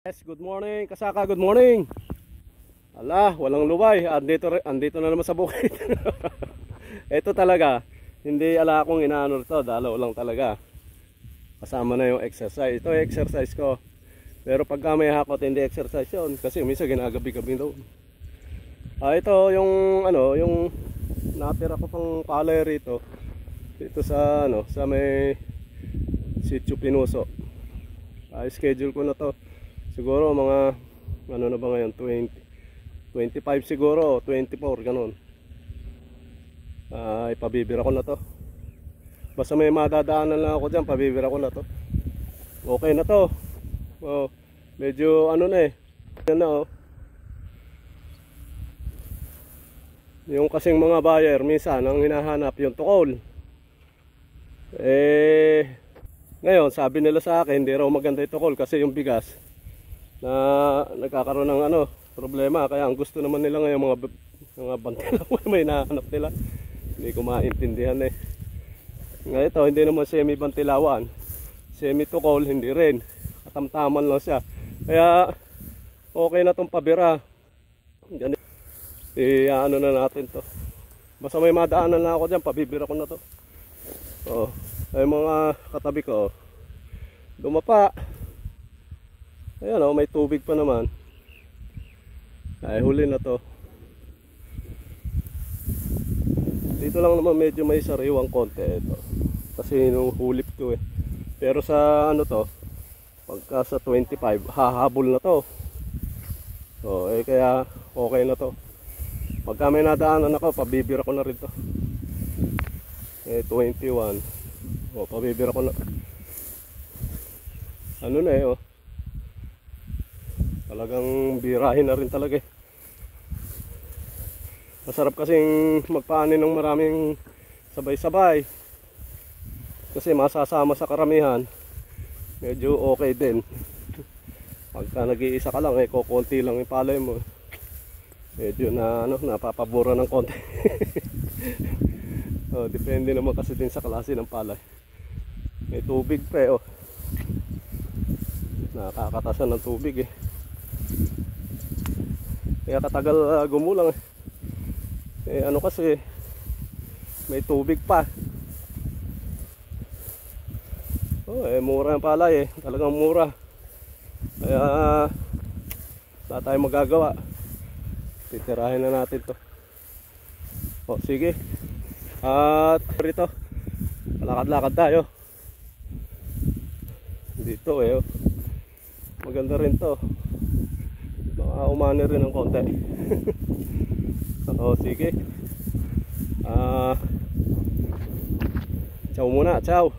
Yes, good morning, Kasaka, good morning. Ala, walang luway. Andito na naman sa bukid. Ito talaga, hindi ala akong inaano ito, dalaw lang talaga. Kasama na yung exercise. Ito yung exercise ko. Pero pagka may hakot, hindi exercise yun. Kasi minsan ginagabi-gabi daw. Ito yung yung natira ko pang palay rito. Dito sa sa may Sitio Pinuso. Schedule ko na to. Siguro mga na ba ngayon, 25 siguro, 24 ganun. Ipabibira ko na to. Basta may madadaanan lang ako diyan, pabibira ko na to. Okay na to. Medyo na yan na yung kasing mga buyer minsan ang hinahanap yung tukol. Ngayon sabi nila sa akin hindi raw maganda yung tukol kasi yung bigas na nagkakaroon ng problema, kaya ang gusto naman nila ngayon mga bantilaw may nahanap nila. Hindi ko maintindihan Ngayon ito hindi naman semi bantilawan, semi tukol hindi rin, katamtaman lang siya, kaya okay na tong pabira. Na natin to, basta may madaanan na ako dyan, pabibira ko na to. Ay mga katabi ko dumapa. Ayan may tubig pa naman. Ay huli na to. Dito lang naman medyo may sariwang konti ito. Kasi nung hulip ko Pero sa to, pagka sa 25 hahabol na to. Kaya okay na to. Pagka may nadaanan ako, pabibira ko na rin to. 21. Pabibira ko na. Talagang birahin na rin talaga Masarap kasing magpaanin ng maraming sabay-sabay. Kasi masasama sa karamihan. Medyo okay din. Pagka nag-iisa ka lang, kukunti lang yung palay mo. Medyo napapabura ng konti. Depende naman kasi din sa klase ng palay. May tubig pa nakakatasan ng tubig Kaya katagal gumulang kasi may tubig pa. Mura yung palay talagang mura. Kaya wala tayong magagawa, titirahin na natin to. Sige, at rito lakad-lakad tayo dito maganda rin to, baka umani rin ng konti. Sige, ciao muna, ciao.